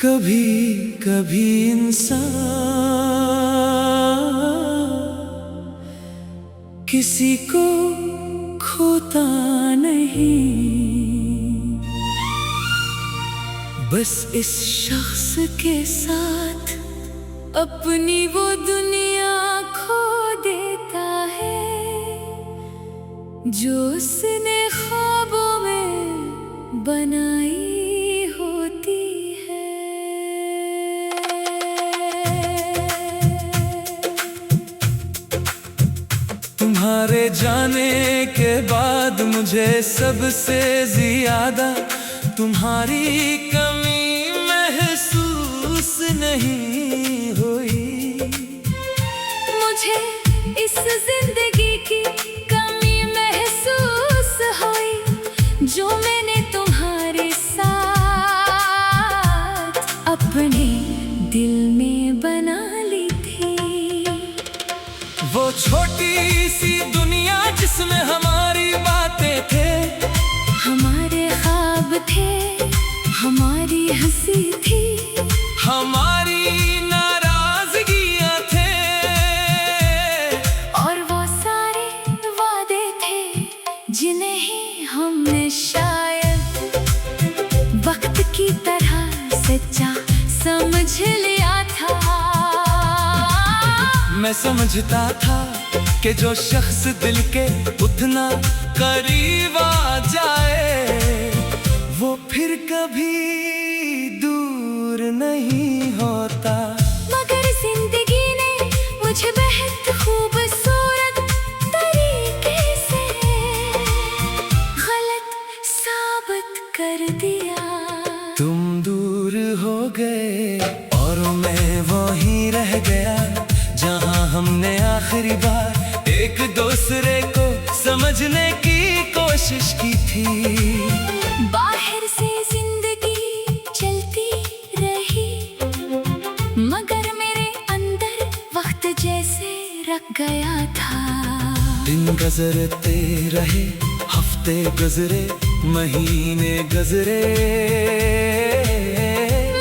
कभी कभी इंसान किसी को खोता नहीं, बस इस शख्स के साथ अपनी वो दुनिया खो देता है जो उसने ख्वाबों में बनाई होती है। तुम्हारे जाने के बाद मुझे सबसे ज्यादा तुम्हारी कमी महसूस नहीं हुई। मुझे इस जिंदगी की कमी महसूस हुई जो मैंने तुम्हारे साथ अपने दिल में बना ली थी। वो छोटी सी दुनिया जिसमें हमारी बातें थे, हमारे ख्वाब थे, हमारी हंसी थी, हमारी नाराजगियां थे, और वो सारे वादे थे जिन्हें ही हमने शायद वक्त की तरह सच्चा समझ लिया था। मैं समझता था कि जो शख्स दिल के उतना करीब आ जाए वो फिर कभी दूर नहीं होता। मगर जिंदगी ने मुझे बेहद खूबसूरत तरीके से गलत साबित कर दिया। तुम दूर हो गए और मैं वहीं रह गया जहां हमने आखिरी बार एक दूसरे को समझने की कोशिश की थी। बाहर से जिंदगी चलती रही मगर मेरे अंदर वक्त जैसे रख गया था। दिन गुजरते रहे, हफ्ते गुजरे, महीने गुजरे,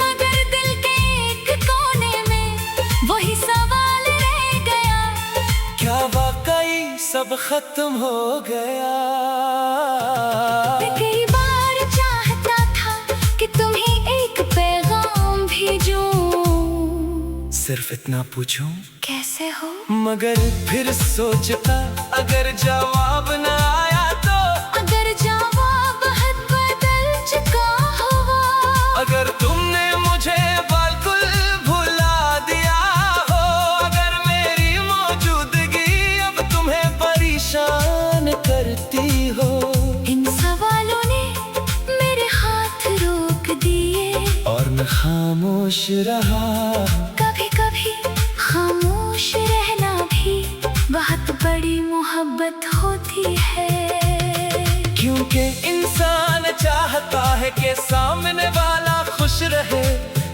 मगर दिल के एक कोने में वही सवाल रह गया, क्या वाकई सब खत्म हो गया? मैं कई बार चाहता था कि तुम्हें एक पैगाम भेजूं, सिर्फ इतना पूछूं कैसे हो? मगर फिर सोचता अगर जवाब न आया तो, अगर जवाब हद बदल चुका हुआ, अगर तुमने मुझे बिल्कुल भुला दिया हो, अगर मेरी मौजूदगी अब तुम्हें परेशान करती हो। इन सवालों ने मेरे हाथ रोक दिए और मैं खामोश रहा। कभी कभी खामोश रहना भी बहुत बड़ी मोहब्बत होती है, क्योंकि इंसान चाहता है कि सामने वाला खुश रहे,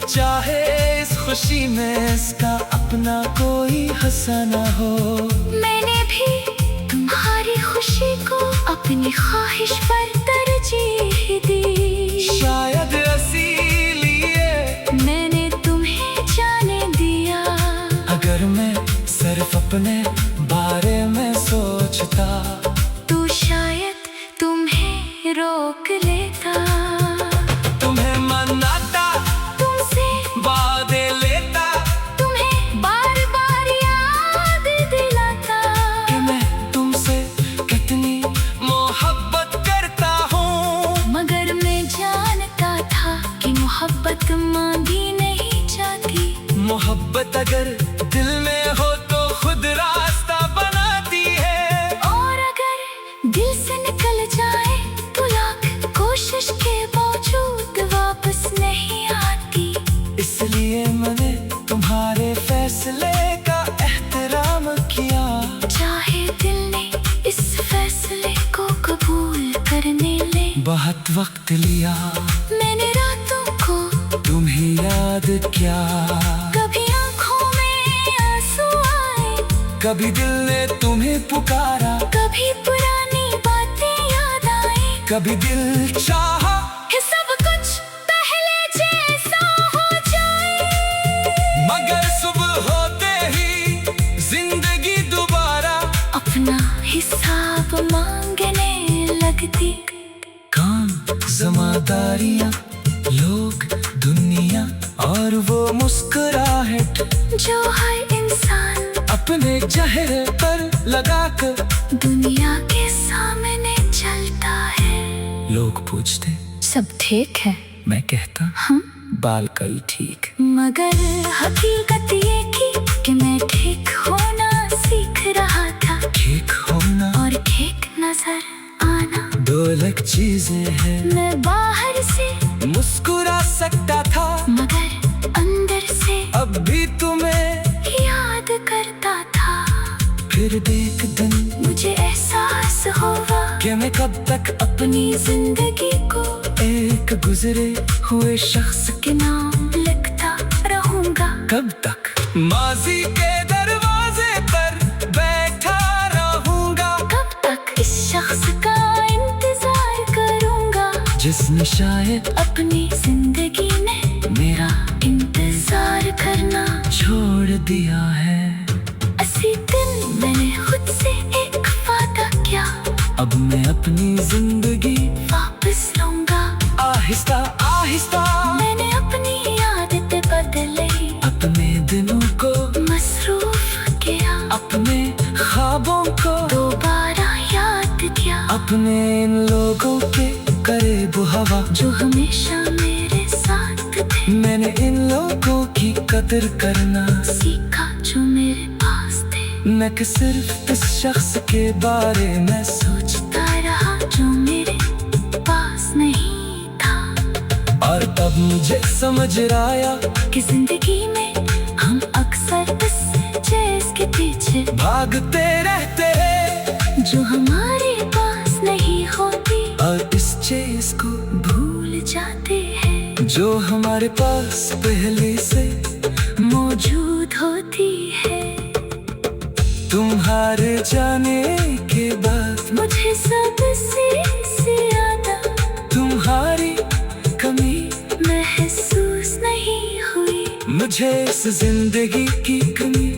चाहे इस खुशी में इसका अपना कोई हिस्सा न हो। मैंने भी तुम्हारी खुशी को अपनी ख्वाहिश पर तरजीह दी। शायद इसीलिए मैंने तुम्हें जाने दिया। अगर मैं सिर्फ अपने बारे में सोचता तो शायद तुम्हें रोक लेता, तुम्हें मनाता, तुमसे वादे लेता, तुम्हें बार बार याद दिलाता कि मैं तुमसे कितनी मोहब्बत करता हूँ। मगर मैं जानता था कि मोहब्बत मांगी नहीं जाती। मोहब्बत अगर दिल में हो तो खुद रास्ता बनाती है, और अगर दिल से निकल जाए तो लाख कोशिश के बावजूद वापस नहीं आती। इसलिए मैंने तुम्हारे फैसले का एहतराम किया। चाहे दिल ने इस फैसले को कबूल करने ले बहुत वक्त लिया, मैंने रातों को तुम्हें याद किया। कभी आंखों में आंसू आए, कभी दिल ने तुम्हें पुकारा, कभी पुरानी बातें याद आए, कभी दिल चाहा कि सब कुछ पहले जैसा हो नजदीक। काम, जिम्मेदारियां, लोग, दुनिया और वो मुस्कुराहट जो हर इंसान अपने चेहरे पर लगाकर दुनिया के सामने चलता है। लोग पूछते सब ठीक है, मैं कहता हाँ, बाल कल ठीक। मगर हकीकत ये की कि मैं ठीक होना सीख रहा था। ठीक होना और ठीक नजर आना दो अलग चीजें हैं। मैं बाहर से मुस्कुरा सकता था मगर अंदर से अब भी तुम्हें याद करता था। फिर एक दिन मुझे एहसास हुआ कि मैं कब तक अपनी जिंदगी को एक गुजरे हुए शख्स के नाम लिखता रहूंगा। कब तक माजी के दरवाजे पर बैठा रहूंगा। कब तक इस शख्स का इंतजार करूंगा जिसने शायद अपनी जिंदगी में मेरा इंतजार करना छोड़ दिया है। इसी दिन मैंने खुद से एक वादा किया, अब मैं अपनी जिंदगी वापस लूंगा। आहिस्ता आहिस्ता मैंने अपनी आदतें बदली, अपने दिनों को मसरूफ किया, अपने ख्वाबों को दोबारा याद किया। अपने इन लोगों के करीब हवा जो हमेशा मेरे साथ थे, मैंने इन लोगों की कदर करना सीखा जो मेरे पास थे। मैं कि सिर्फ इस शख्स के बारे में सोचता रहा जो मेरे पास नहीं था। और तब मुझे समझ आया कि जिंदगी में हम अक्सर इस चीज के पीछे भागते रहते हैं जो हमारे पास नहीं होती, और इस चीज को भूल जाते हैं जो हमारे पास पहले से मौजूद होती है। तुम्हारे जाने के बाद मुझे सबसे ज्यादा तुम्हारी कमी महसूस नहीं हुई। मुझे इस जिंदगी की कमी